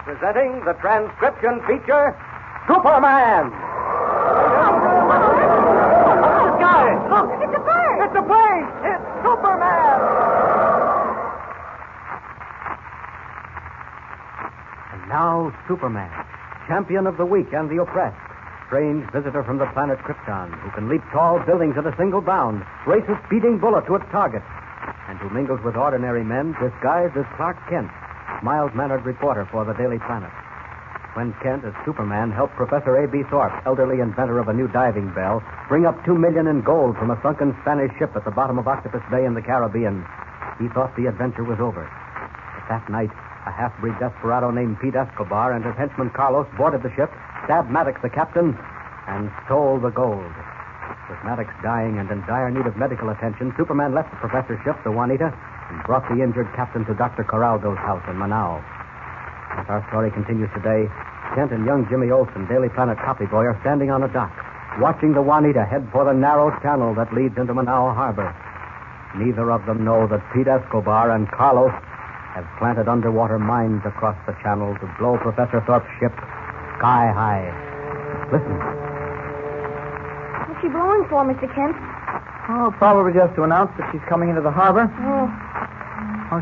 presenting the transcription feature, Superman. Guys, look! It's a bird! It's a plane! It's Superman! And now, Superman, champion of the weak and the oppressed. Strange visitor from the planet Krypton, who can leap tall buildings at a single bound, race a speeding bullet to its target, and who mingles with ordinary men disguised as Clark Kent, mild-mannered reporter for the Daily Planet. When Kent, as Superman, helped Professor A.B. Thorpe, elderly inventor of a new diving bell, bring up $2 million in gold from a sunken Spanish ship at the bottom of Octopus Bay in the Caribbean, he thought the adventure was over. But that night, a half-breed desperado named Pete Escobar and his henchman Carlos boarded the ship, stabbed Maddox, the captain, and stole the gold. With Maddox dying and in dire need of medical attention, Superman left the professor's ship, the Juanita, and brought the injured captain to Dr. Corraldo's house in Manao. As our story continues today, Kent and young Jimmy Olsen, Daily Planet copyboy, are standing on a dock, watching the Juanita head for the narrow channel that leads into Manao Harbor. Neither of them know that Pete Escobar and Carlos have planted underwater mines across the channel to blow Professor Thorpe's ship sky high. Listen. What's she blowing for, Mr. Kent? Oh, probably just to announce that she's coming into the harbor. Oh,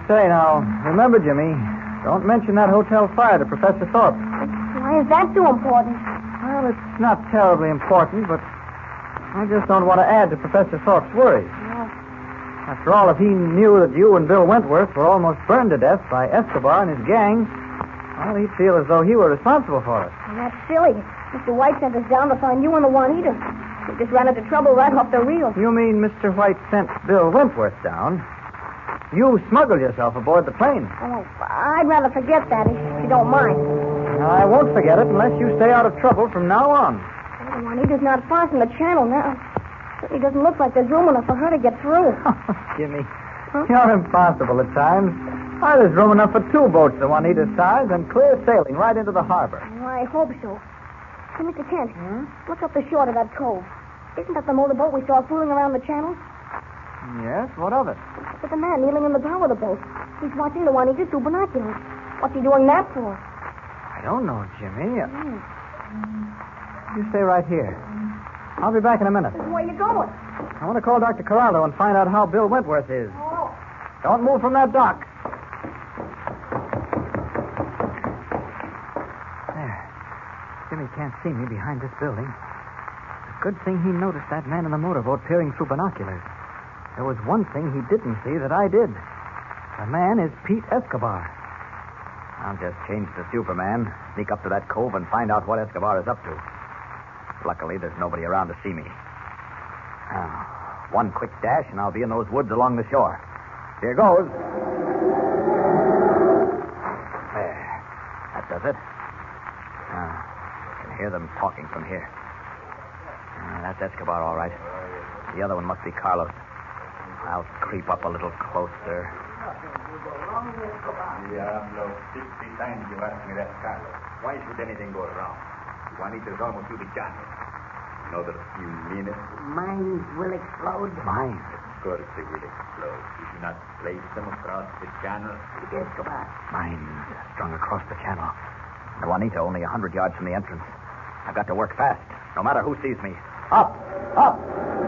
Say, now, remember, Jimmy, don't mention that hotel fire to Professor Thorpe. why is that so important? Well, it's not terribly important, but I just don't want to add to Professor Thorpe's worries. Oh. After all, if he knew that you and Bill Wentworth were almost burned to death by Escobar and his gang, well, he'd feel as though he were responsible for it. Well, that's silly. Mr. White sent us down to find you and the Juanita. We just ran into trouble right off the reel. You mean Mr. White sent Bill Wentworth down? You smuggled yourself aboard the plane. Oh, I'd rather forget that if you don't mind. I won't forget it unless you stay out of trouble from now on. Well, the Juanita's not far from the channel now. Certainly doesn't look like there's room enough for her to get through. Jimmy, Huh? you're impossible at times. Why, there's room enough for 2 boats the Juanita's size and clear sailing right into the harbor. Well, I hope so. Hey, Mr. Kent, look up the shore to that cove. Isn't that the motorboat we saw fooling around the channel? Yes, what of it? But the man kneeling in the bow of the boat. He's watching the Juanita through binoculars. What's he doing that for? I don't know, Jimmy. You stay right here. I'll be back in a minute. Where you going? I want to call Dr. Corraldo and find out how Bill Wentworth is. Oh. Don't move from that dock. There. Jimmy can't see me behind this building. It's a good thing he noticed that man in the motorboat peering through binoculars. There was one thing he didn't see that I did. The man is Pete Escobar. I'll just change to Superman, sneak up to that cove, and find out what Escobar is up to. Luckily, there's nobody around to see me. Now, one quick dash, and I'll be in those woods along the shore. Here goes. There. That does it. I can hear them talking from here. That's Escobar, all right. The other one must be Carlos. I'll creep up a little closer. Diablo, 60 times you asked me that, Carlos. Why should anything go wrong? Juanita's almost to the channel. You know that you mean it? Mines will explode. Mine. Of course they will explode. Did you not place them across the channel? Escobar. Mines strung across the channel. The Juanita only 100 yards from the entrance. I've got to work fast, no matter who sees me. Up, up,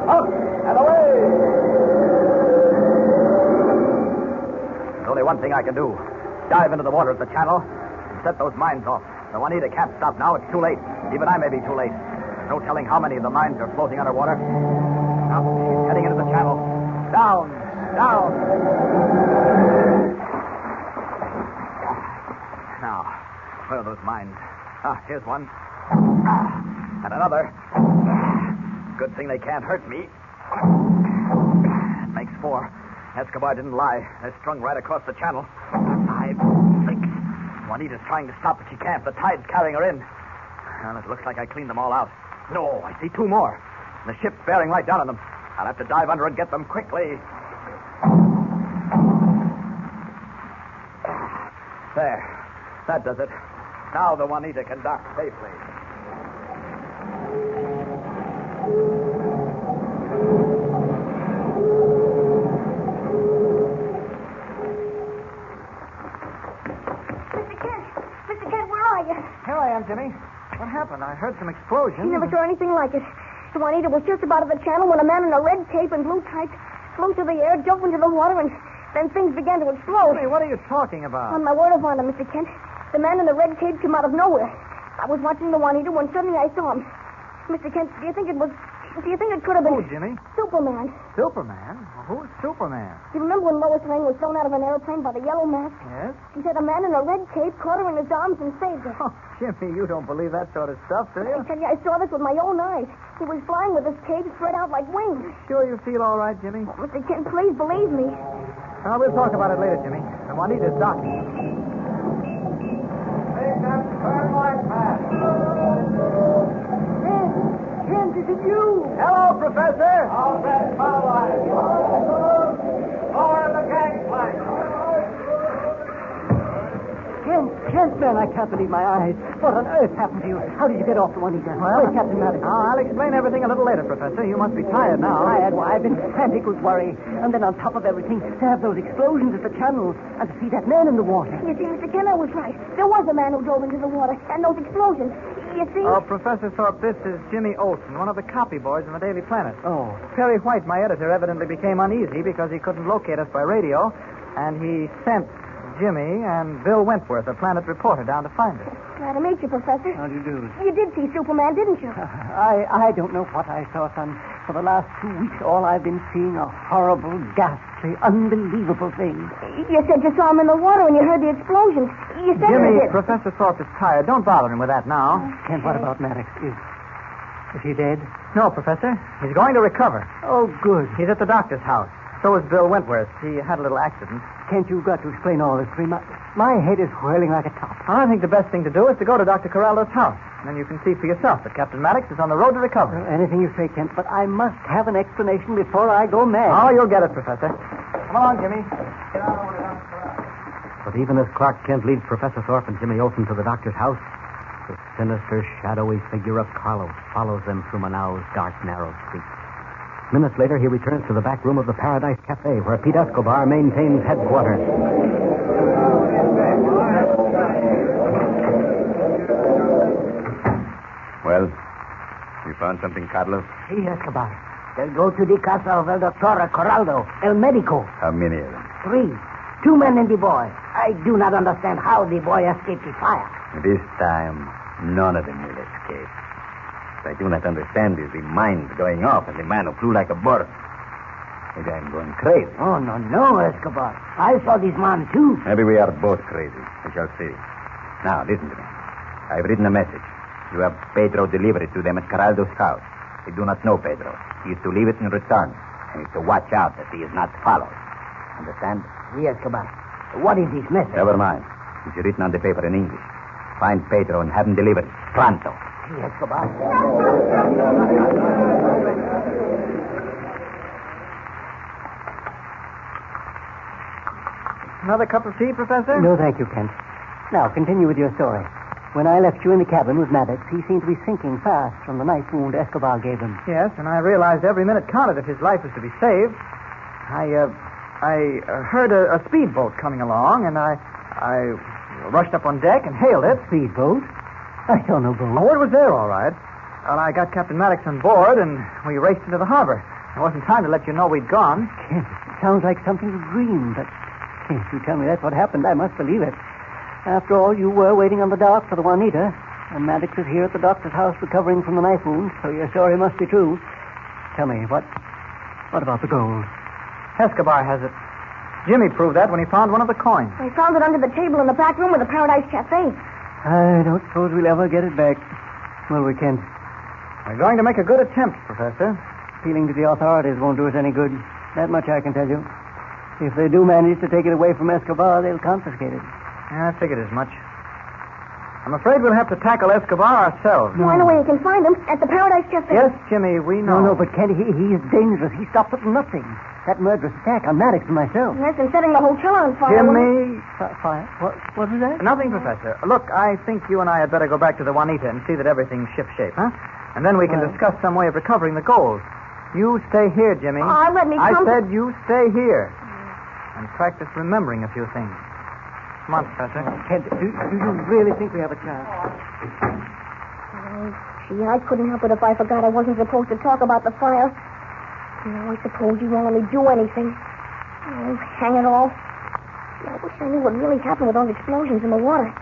up, and away! There's only one thing I can do. Dive into the water of the channel and set those mines off. The Juanita can't stop now. It's too late. Even I may be too late. There's no telling how many of the mines are floating underwater. Now, she's heading into the channel. Down, down. Now, where are those mines? Here's one. And another. Good thing they can't hurt me. That makes 4. Escobar didn't lie. They're strung right across the channel. 5, 6. Juanita's trying to stop, but she can't. The tide's carrying her in. Well, it looks like I cleaned them all out. No, I see 2 more. And the ship's bearing right down on them. I'll have to dive under and get them quickly. There. That does it. Now the Juanita can dock safely. Mr. Kent, Here I am, Jimmy. What happened? I heard some explosions. You never saw anything like it. The Juanita was just about at the channel when a man in a red cape and blue tights flew through the air, jumped into the water, and then things began to explode. Hey, what are you talking about? On my word of honor, Mr. Kent, the man in the red cape came out of nowhere. I was watching the Juanita when suddenly I saw him. Mr. Kent, do you think it could have been... Who, Jimmy? Superman. Superman? Well, who's Superman? Do you remember when Lois Lane was thrown out of an airplane by the yellow mask? Yes? He said a man in a red cape caught her in his arms and saved her. Oh, Jimmy, you don't believe that sort of stuff, do you? I tell you, I saw this with my own eyes. He was flying with his cape spread out like wings. Sure you feel all right, Jimmy? Oh, Mr. Kent, please believe me. We'll talk about it later, Jimmy. The Juanita's docking. Take that turn light, man. Kent, is it you? Hello, Professor. All red power lines. Lower the gangplank. Kent, man, I can't believe my eyes. What on earth happened to you? How did you get off the Juanita? Where's Captain Maddox? I'll explain everything a little later, Professor. You must be tired now. Tired? Why, I've been frantic with worry. And then on top of everything, to have those explosions at the channels and to see that man in the water. You see, Mr. Kent, I was right. There was a man who drove into the water, and those explosions. You see? Oh, Professor Thorpe, this is Jimmy Olsen, one of the copy boys in the Daily Planet. Oh. Perry White, my editor, evidently became uneasy because he couldn't locate us by radio, and he sent Jimmy and Bill Wentworth, a Planet reporter, down to find us. Glad to meet you, Professor. How do you do? You did see Superman, didn't you? I don't know what I saw, son. For the last 2 weeks, all I've been seeing are horrible, ghastly, unbelievable things. You said you saw him in the water when you heard the explosions. You said Jimmy, you did. Professor Thorpe is tired. Don't bother him with that now. Kent, what about Maddox? Is he dead? No, Professor. He's going to recover. Oh, good. He's at the doctor's house. So is Bill Wentworth. He had a little accident. Kent, you've got to explain all this to me. My head is whirling like a top. I think the best thing to do is to go to Dr. Corraldo's house. And then you can see for yourself that Captain Maddox is on the road to recovery. Anything you say, Kent, but I must have an explanation before I go mad. Oh, you'll get it, Professor. Come along, Jimmy. Get out over to Dr. Corraldo. But even as Clark Kent leads Professor Thorpe and Jimmy Olsen to the doctor's house, the sinister, shadowy figure of Carlos follows them through Manaus' dark, narrow streets. Minutes later, he returns to the back room of the Paradise Cafe, where Pete Escobar maintains headquarters. Well, you found something, Carlos? Sí, Escobar. They'll go to the casa of El Doctor Corraldo, El Medico. How many of them? 3. 2 men and the boy. I do not understand how the boy escaped the fire. This time, none of them will escape. What I do not understand is the mine going off and the man who flew like a bird. Maybe I'm going crazy. Oh, no, Escobar. I saw this man, too. Maybe we are both crazy. We shall see. Now, listen to me. I've written a message. You have Pedro deliver it to them at Corraldo's house. They do not know Pedro. He is to leave it in return. And is to watch out that he is not followed. Understand? Sí, Escobar. What is this message? Never mind. It's written on the paper in English. Find Pedro and have him delivered. Pronto. Sí, Escobar. Another cup of tea, Professor? No, thank you, Kent. Now, continue with your story. When I left you in the cabin with Maddox, he seemed to be sinking fast from the knife wound Escobar gave him. Yes, and I realized every minute counted if his life was to be saved. I heard a speedboat coming along, and I rushed up on deck and hailed it. Speedboat? I saw no boat. Oh, it was there, all right. Well, I got Captain Maddox on board, and we raced into the harbor. There wasn't time to let you know we'd gone. Kent, it sounds like something you dreamed, but if you tell me that's what happened, I must believe it. After all, you were waiting on the dock for the Juanita, and Maddox is here at the doctor's house recovering from the knife wound, so your story must be true. Tell me, what about the gold? Escobar has it. Jimmy proved that when he found one of the coins. I found it under the table in the back room of the Paradise Cafe. I don't suppose we'll ever get it back. Well, we can't. We're going to make a good attempt, Professor. Appealing to the authorities won't do us any good. That much I can tell you. If they do manage to take it away from Escobar, they'll confiscate it. Yeah, I figured as much. I'm afraid we'll have to tackle Escobar ourselves. No. I know where you can find him. At the Paradise Cafe. Yes, Jimmy, we know. No, but Kent, he is dangerous. He stopped at nothing. That murderous attack on Maddox and myself. Yes, and setting the hotel on fire. Jimmy... Fire? What was that? Nothing, Professor. Look, I think you and I had better go back to the Juanita and see that everything's shipshape, huh? And then we can discuss some way of recovering the gold. You stay here, Jimmy. Let me I come... said you stay here. And practice remembering a few things. Come on, Professor. Kent, do you really think we have a chance? Oh, gee, I couldn't help it if I forgot I wasn't supposed to talk about the fire. No, I suppose you won't let me do anything. Oh, hang it all. I wish I knew what really happened with those explosions in the water.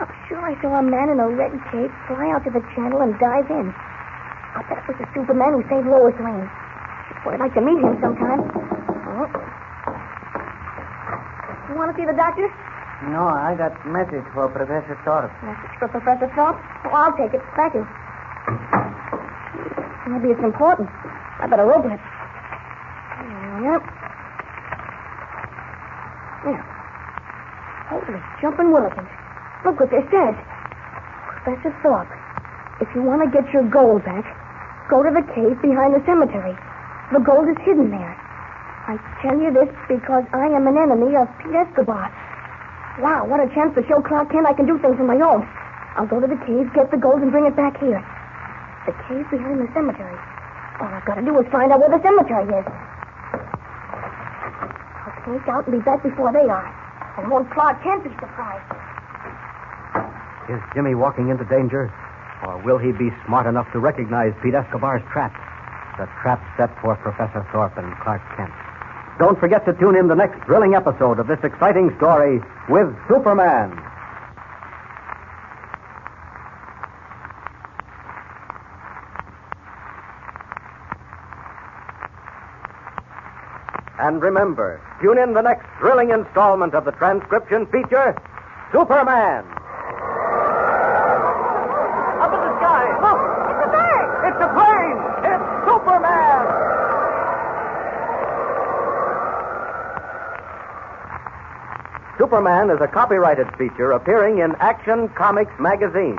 I'm sure I saw a man in a red cape fly out to the channel and dive in. I bet it was the Superman who saved Lois Lane. Boy, I'd like to meet him sometime. Oh. You want to see the doctor? No, I got a message for Professor Thorpe. Message for Professor Thorpe? Oh, I'll take it. Thank you. Maybe it's important. I better open it. Yep. Yeah. Holy jumping willikins. Look what this says. Professor Thorpe, if you want to get your gold back, go to the cave behind the cemetery. The gold is hidden there. I tell you this because I am an enemy of Pete Escobar. Wow, what a chance to show Clark Kent I can do things on my own. I'll go to the cave, get the gold, and bring it back here. The cave behind the cemetery. All I've got to do is find out where the cemetery is. I'll sneak out and be back before they are. And won't Clark Kent be surprised? Is Jimmy walking into danger? Or will he be smart enough to recognize Pete Escobar's trap? The trap set for Professor Thorpe and Clark Kent. Don't forget to tune in the next thrilling episode of this exciting story with Superman. And remember, tune in the next thrilling installment of the transcription feature, Superman. Up in the sky, look! It's a bird! It's a plane! It's Superman! Superman is a copyrighted feature appearing in Action Comics magazine.